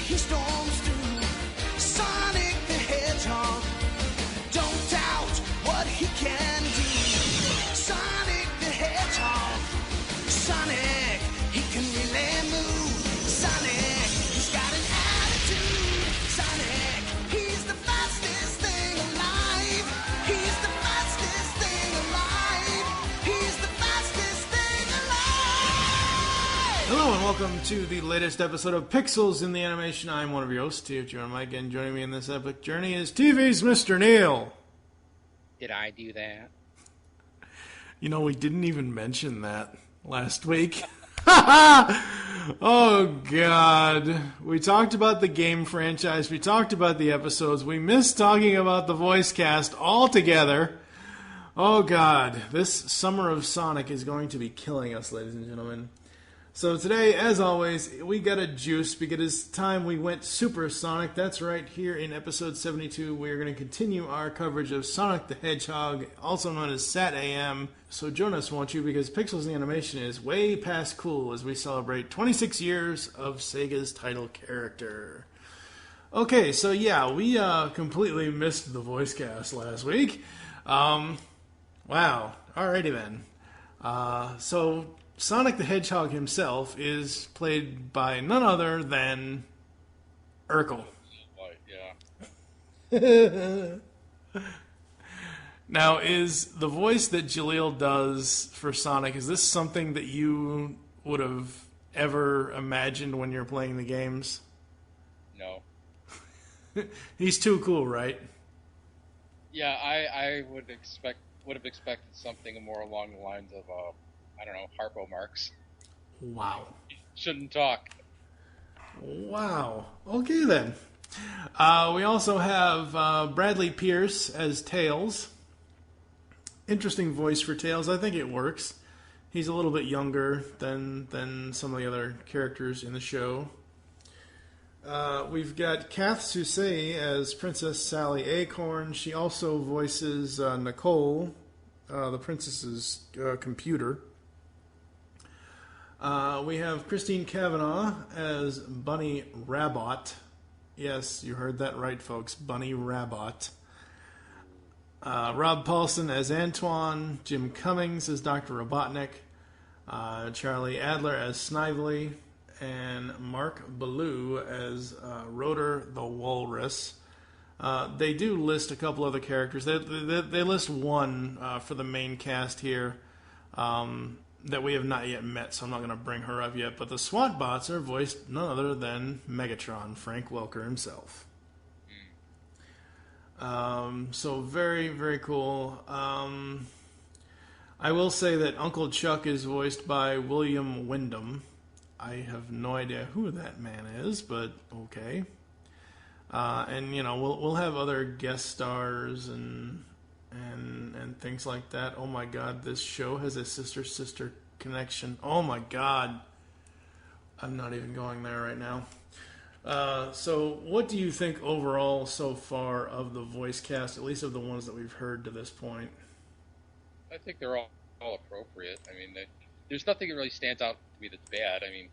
he storms through. Sonic the Hedgehog, don't doubt what he can do. Sonic the Hedgehog, Sonic, he can really move. Sonic, he's got an attitude. Sonic, he's the fastest thing alive. He's the fastest thing alive. He's the fastest thing alive. Hello and welcome to the latest episode of Pixels in the Animation. I'm one of your hosts, TFG Mike, and joining me in this epic journey is TV's Mr. Neil. Did I do that? You know, we didn't even mention that last week. Oh, God. We talked about the game franchise. We talked about the episodes. We missed talking about the voice cast altogether. Oh, God. This summer of Sonic is going to be killing us, ladies and gentlemen. So today, as always, we got a juice because it's time we went Super Sonic. That's right, here in episode 72, we are going to continue our coverage of Sonic the Hedgehog, also known as SatAM. So join us, won't you, because Pixels in the Animation is way past cool as we celebrate 26 years of Sega's title character. Okay, so yeah, we completely missed the voice cast last week. Wow, alrighty then. So Sonic the Hedgehog himself is played by none other than Urkel. Yeah. Now, is the voice that Jaleel does for Sonic, is this something that you would have ever imagined when you're playing the games? No. He's too cool, right? Yeah, I would have expected something more along the lines of I don't know, Harpo Marx. Wow. Shouldn't talk. Wow. Okay, then. We also have Bradley Pierce as Tails. Interesting voice for Tails. I think it works. He's a little bit younger than some of the other characters in the show. We've got Kath Soucie as Princess Sally Acorn. She also voices Nicole, the princess's computer. We have Christine Cavanaugh as Bunny Rabot. Yes, you heard that right, folks. Bunny Rabot. Rob Paulson as Antoine. Jim Cummings as Dr. Robotnik. Charlie Adler as Snively. And Mark Ballou as Rotor the Walrus. They do list a couple other characters. They list one for the main cast here. That we have not yet met, so I'm not going to bring her up yet. But the SWAT bots are voiced none other than Megatron, Frank Welker himself. So very, very cool. I will say that Uncle Chuck is voiced by William Wyndham. I have no idea who that man is, but okay. And you know, we'll have other guest stars and things like that. Oh my God, this show has a sister connection. Oh my God. I'm not even going there right now. So what do you think overall so far of the voice cast, at least of the ones that we've heard to this point? I think they're all appropriate. I mean, there's nothing that really stands out to me that's bad. I mean,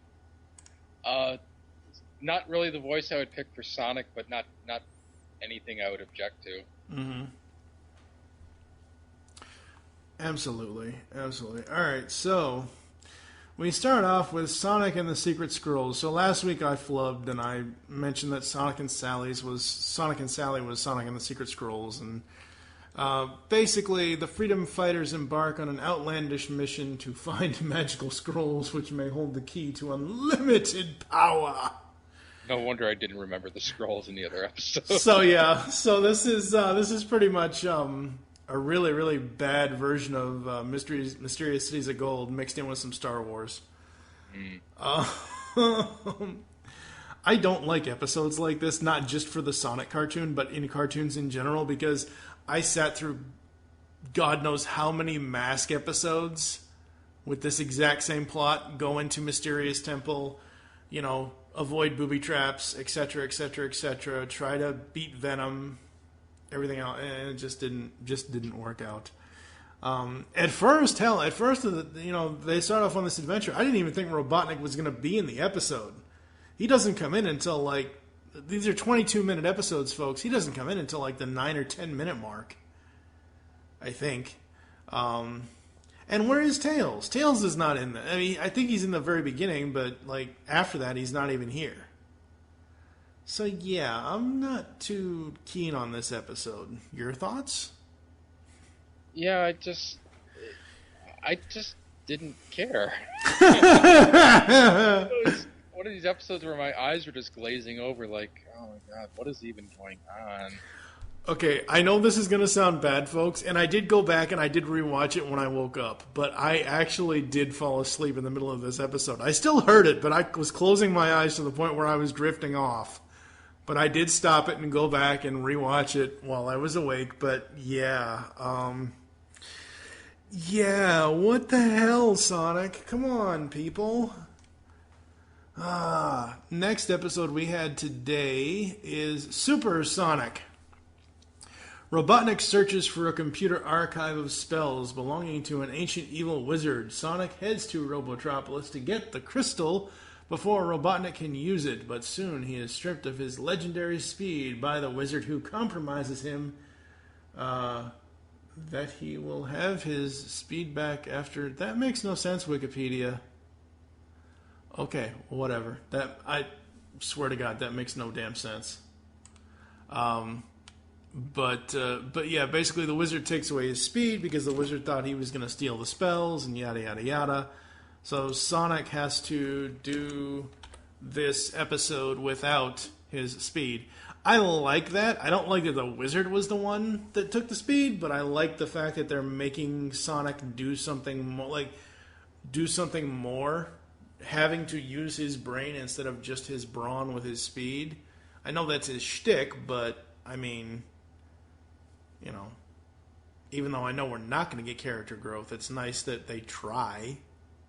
not really the voice I would pick for Sonic, but not anything I would object to. Mm-hmm. Absolutely. All right, so we start off with Sonic and the Secret Scrolls. So last week I flubbed and I mentioned that Sonic and Sally was Sonic and the Secret Scrolls, and basically the freedom fighters embark on an outlandish mission to find magical scrolls which may hold the key to unlimited power. No wonder I didn't remember the scrolls in the other episode. So yeah, so this is pretty much a really, really bad version of Mysterious Cities of Gold mixed in with some Star Wars. I don't like episodes like this, not just for the Sonic cartoon, but in cartoons in general, because I sat through God knows how many Mask episodes with this exact same plot, go into Mysterious Temple, you know, avoid booby traps, etc., etc., etc., try to beat Venom, everything else, and it just didn't work out. At first, you know, they start off on this adventure. I didn't even think Robotnik was going to be in the episode. He doesn't come in until like these are 22-minute episodes, folks. He doesn't come in until like the 9 or 10-minute mark, I think. And where is Tails? Tails is not in I mean, I think he's in the very beginning, but like after that, he's not even here. So yeah, I'm not too keen on this episode. Your thoughts? Yeah, I just didn't care. It was one of these episodes where my eyes were just glazing over, like, oh my god, what is even going on? Okay, I know this is going to sound bad, folks, and I did go back and I did rewatch it when I woke up, but I actually did fall asleep in the middle of this episode. I still heard it, but I was closing my eyes to the point where I was drifting off. But I did stop it and go back and rewatch it while I was awake, but yeah, what the hell, Sonic? Come on, people. Next episode we had today is Super Sonic. Robotnik searches for a computer archive of spells belonging to an ancient evil wizard. Sonic heads to Robotropolis to get the crystal before Robotnik can use it, but soon he is stripped of his legendary speed by the wizard, who compromises him that he will have his speed back after... That makes no sense, Wikipedia. Okay, whatever. That, I swear to God, that makes no damn sense. But yeah, basically the wizard takes away his speed because the wizard thought he was going to steal the spells and yada yada yada. So Sonic has to do this episode without his speed. I like that. I don't like that the wizard was the one that took the speed, but I like the fact that they're making Sonic do something more, having to use his brain instead of just his brawn with his speed. I know that's his shtick, but I mean, you know, even though I know we're not going to get character growth, it's nice that they try.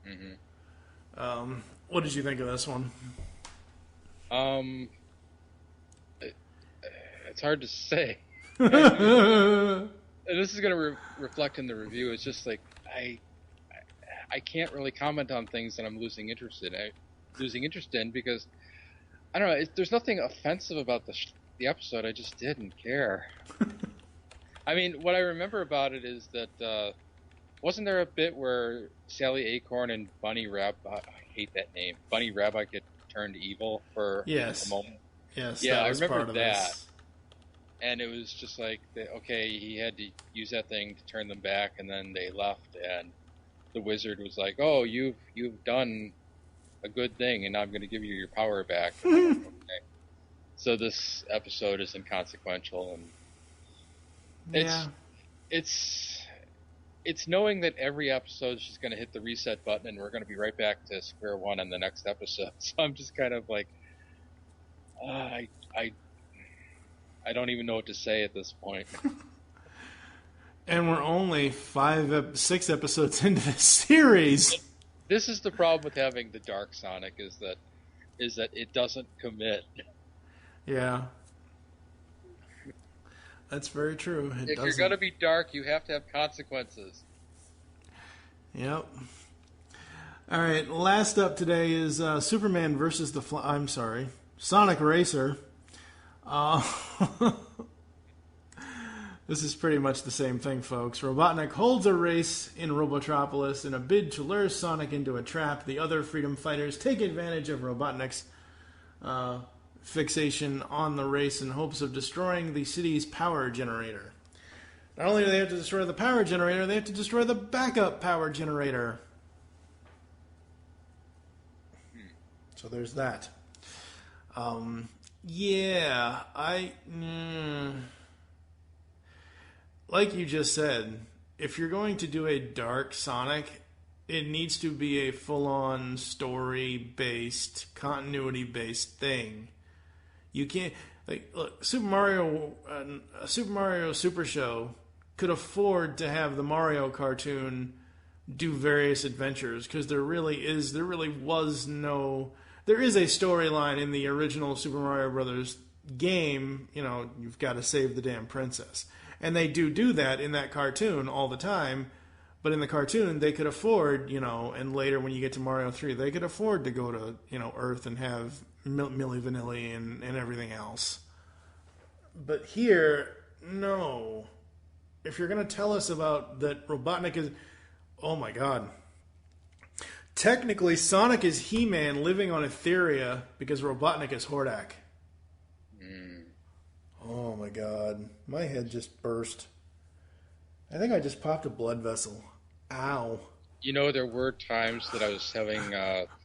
Mm-hmm. What did you think of this one? It's hard to say. This is going to reflect in the review. It's just like I can't really comment on things that I'm losing interest in because I don't know. There's nothing offensive about the episode. I just didn't care. I mean, what I remember about it is that wasn't there a bit where Sally Acorn and Bunny Rabbit, I hate that name, Bunny Rabbit get turned evil for a moment? Yes, yeah, I remember that. This. And it was just like, okay, he had to use that thing to turn them back, and then they left, and the wizard was like, oh, you've done a good thing, and now I'm going to give you your power back. Okay. So this episode is inconsequential, and it's knowing that every episode she's going to hit the reset button, and we're going to be right back to square one on the next episode. So I'm just kind of like, I don't even know what to say at this point. And we're only 6 episodes into this series. This is the problem with having the Dark Sonic is that it doesn't commit. Yeah. That's very true. If you're going to be dark, you have to have consequences. Yep. All right, last up today is Superman versus Sonic Racer. This is pretty much the same thing, folks. Robotnik holds a race in Robotropolis in a bid to lure Sonic into a trap. The other freedom fighters take advantage of Robotnik's fixation on the race in hopes of destroying the city's power generator. Not only do they have to destroy the power generator, they have to destroy the backup power generator. So there's that. Yeah, like you just said, if you're going to do a dark Sonic, it needs to be a full-on story-based, continuity-based thing. You can't, look, Super Mario Super Show could afford to have the Mario cartoon do various adventures because there is a storyline in the original Super Mario Brothers game. You know, you've got to save the damn princess. And they do that in that cartoon all the time, But in the cartoon, they could afford, and later when you get to Mario 3, they could afford to go to, Earth and have Milli Vanilli and everything else. But here, no. If you're going to tell us about that Robotnik is... Oh my god. Technically, Sonic is He-Man living on Etheria because Robotnik is Hordak. Oh my god. My head just burst. I think I just popped a blood vessel. Ow. There were times that I was having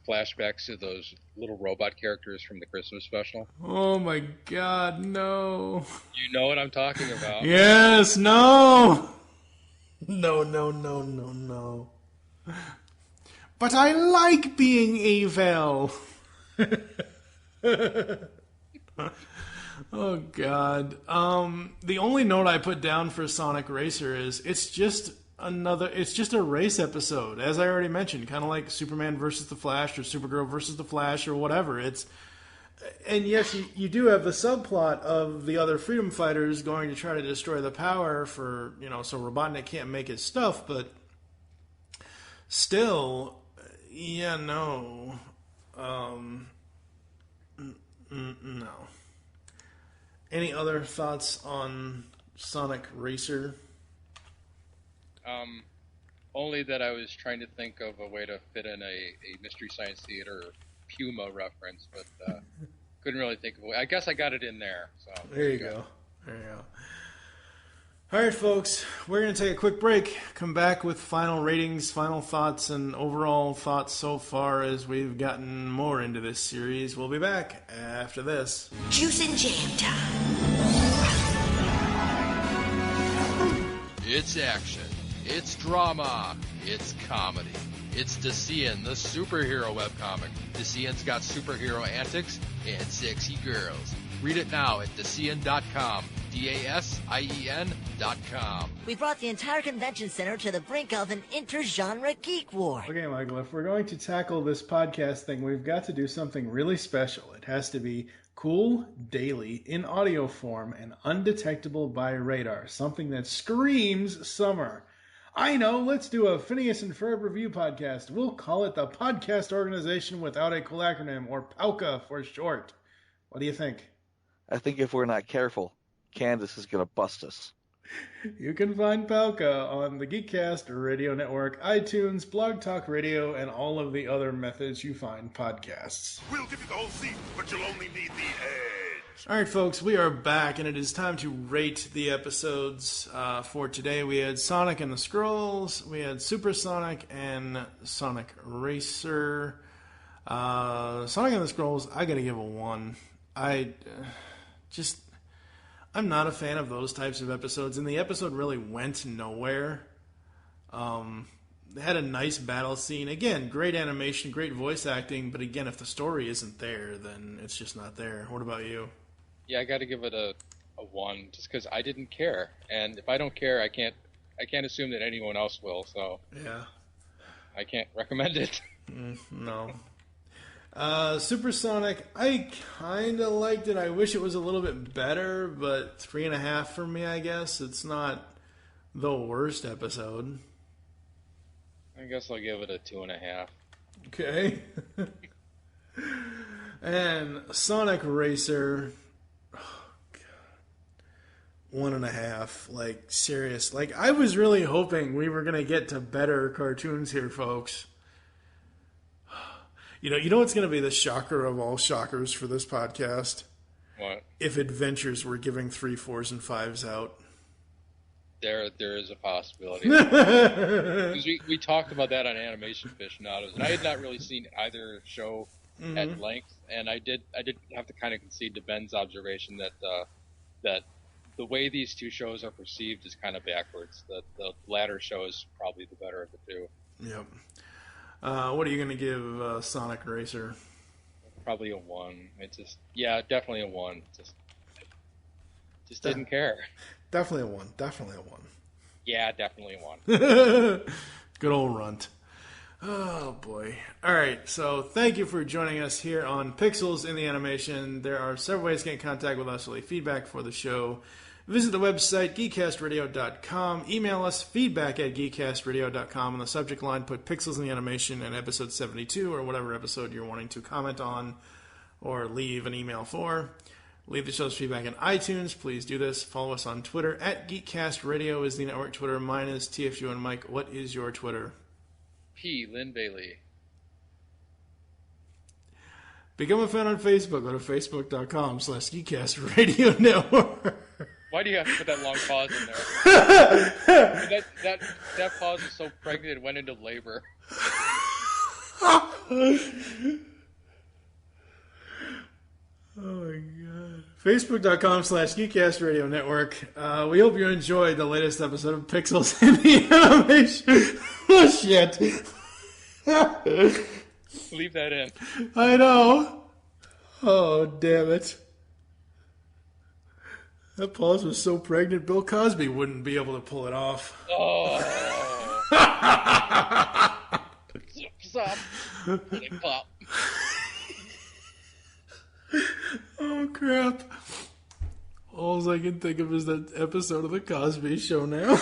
flashbacks to those little robot characters from the Christmas special. Oh my god, no. You know what I'm talking about. Yes, no. No. But I like being evil. Oh god. The only note I put down for Sonic Racer is it's just a race episode, as I already mentioned, kind of like Superman versus the Flash or Supergirl versus the Flash or whatever. And yes, you do have the subplot of the other freedom fighters going to try to destroy the power for, so Robotnik can't make his stuff, but still, yeah, no. No. Any other thoughts on Sonic Racer? Only that I was trying to think of a way to fit in a Mystery Science Theater Puma reference, but couldn't really think of a way. I guess I got it in there. So there you go. All right, folks, we're going to take a quick break, come back with final ratings, final thoughts, and overall thoughts so far as we've gotten more into this series. We'll be back after this. Juice and jam time. It's action. It's drama. It's comedy. It's Decian, the superhero webcomic. Decian's got superhero antics and sexy girls. Read it now at Decian.com. DASIEN.com. We brought the entire convention center to the brink of an inter-genre geek war. Okay, Michael, if we're going to tackle this podcast thing, we've got to do something really special. It has to be cool, daily, in audio form, and undetectable by radar. Something that screams summer. I know, let's do a Phineas and Ferb review podcast. We'll call it the Podcast Organization Without a Cool Acronym, or POWCA for short. What do you think? I think if we're not careful, Candace is going to bust us. You can find POWCA on the Geekcast Radio Network, iTunes, Blog Talk Radio, and all of the other methods you find podcasts. We'll give you the whole seat, but you'll only need the edge. All right, folks, we are back, and it is time to rate the episodes for today. We had Sonic and the Skrulls, we had Supersonic and Sonic Racer. Sonic and the Skrulls, I gotta give a 1. I'm not a fan of those types of episodes, and the episode really went nowhere. They had a nice battle scene. Again, great animation, great voice acting, but again, if the story isn't there, then it's just not there. What about you? Yeah, I got to give it a 1, just because I didn't care, and if I don't care, I can't assume that anyone else will. So yeah, I can't recommend it. No. Supersonic, I kind of liked it. I wish it was a little bit better, but 3.5 for me, I guess. It's not the worst episode. I guess I'll give it a 2.5. Okay. And Sonic Racer, oh God, 1.5. Like, serious. Like, I was really hoping we were going to get to better cartoons here, folks. You know what's going to be the shocker of all shockers for this podcast? What? If Adventures were giving 3, 4s, and 5s out. There is a possibility. Because we talked about that on Animation Aficionados, and I had not really seen either show at length, and I did have to kind of concede to Ben's observation that the way these two shows are perceived is kind of backwards. The latter show is probably the better of the two. Yep. What are you going to give Sonic Racer? Probably a 1. Definitely a 1. Just didn't care. Definitely a 1. Definitely a 1. Yeah, definitely a 1. Good old runt. Oh, boy. All right, so thank you for joining us here on Pixels in the Animation. There are several ways to get in contact with us to leave feedback for the show. Visit the website, geekcastradio.com. Email us, feedback@geekcastradio.com. On the subject line, put Pixels in the Animation and episode 72, or whatever episode you're wanting to comment on or leave an email for. Leave the show's feedback in iTunes. Please do this. Follow us on Twitter. @GeekCastRadio is the network Twitter. Mine is TFU and Mike. What is your Twitter? P. Lynn Bailey. Become a fan on Facebook. Go to facebook.com/GeekCastRadio Network. Why do you have to put that long pause in there? that pause is so pregnant it went into labor. Oh my god. Facebook.com/GeekCastRadio Network. We hope you enjoyed the latest episode of Pixels in the Animation. Oh shit. Leave that in. I know. Oh, damn it. That pause was so pregnant, Bill Cosby wouldn't be able to pull it off. Oh. Zip, zop. Pop. Oh, crap. All I can think of is that episode of The Cosby Show now.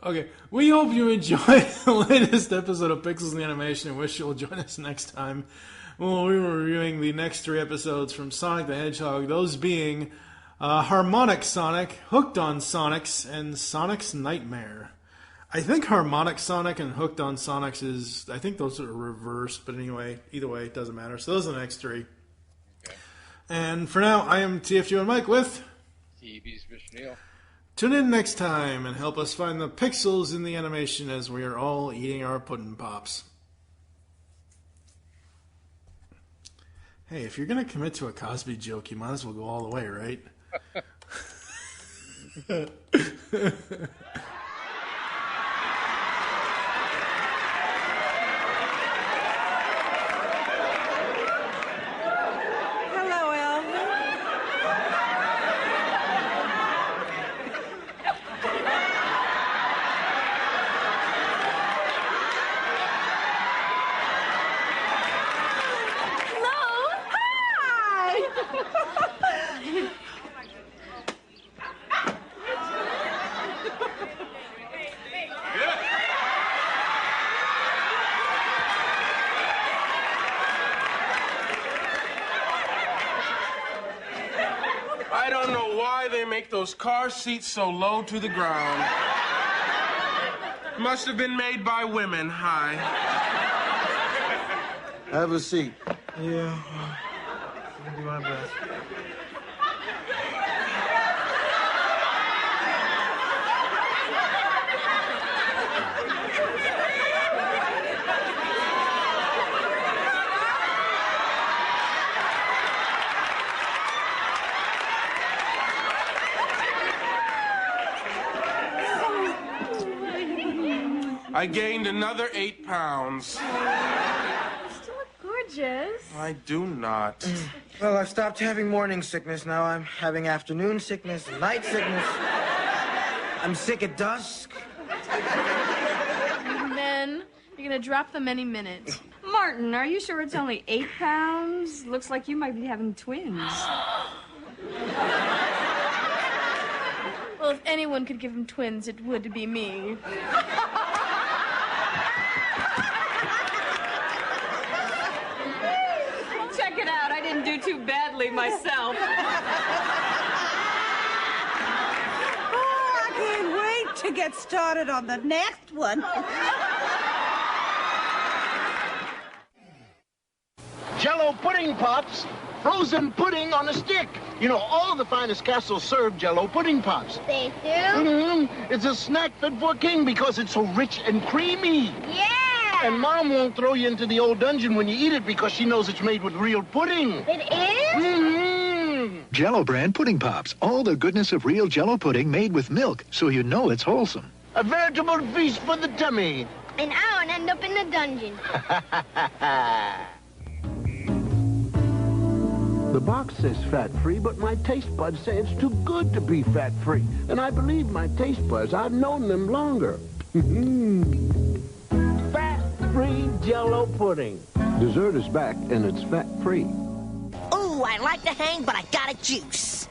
Okay, we hope you enjoyed the latest episode of Pixels in the Animation and wish you'll join us next time. Well, we were reviewing the next 3 episodes from Sonic the Hedgehog, those being Harmonic Sonic, Hooked on Sonics, and Sonic's Nightmare. I think Harmonic Sonic and Hooked on Sonics is, I think those are reversed, but anyway, either way, it doesn't matter. So those are the next 3. Okay. And for now, I am TFU and Mike with TV's Vishneil. Tune in next time and help us find the pixels in the animation as we are all eating our pudding pops. Hey, if you're going to commit to a Cosby joke, you might as well go all the way, right? Hello, Elvin. I don't know why they make those car seats so low to the ground. Must have been made by women. Hi. Have a seat. Yeah. I'll do my best. I gained another 8 pounds. Still look gorgeous. I do not. Well, I've stopped having morning sickness. Now I'm having afternoon sickness and night sickness. I'm sick at dusk. Men, you're gonna drop them any minute. Martin, are you sure it's only 8 pounds? Looks like you might be having twins. Well, if anyone could give him twins, it would be me. Check it out. I didn't do too badly myself. Oh, I can't wait to get started on the next one. Jello pudding pops, frozen pudding on a stick. You know, all the finest castles serve Jello pudding pops. They do? Mm-hmm. It's a snack fit for a king because it's so rich and creamy. Yeah! And Mom won't throw you into the old dungeon when you eat it because she knows it's made with real pudding. It is? Mm-hmm. Jello brand pudding pops. All the goodness of real Jello pudding made with milk, so you know it's wholesome. A veritable feast for the tummy. And I won't end up in the dungeon. The box says fat-free, but my taste buds say it's too good to be fat-free. And I believe my taste buds. I've known them longer. Fat-free Jello pudding. Dessert is back, and it's fat-free. Oh, Ooh, I like to hang, but I gotta juice.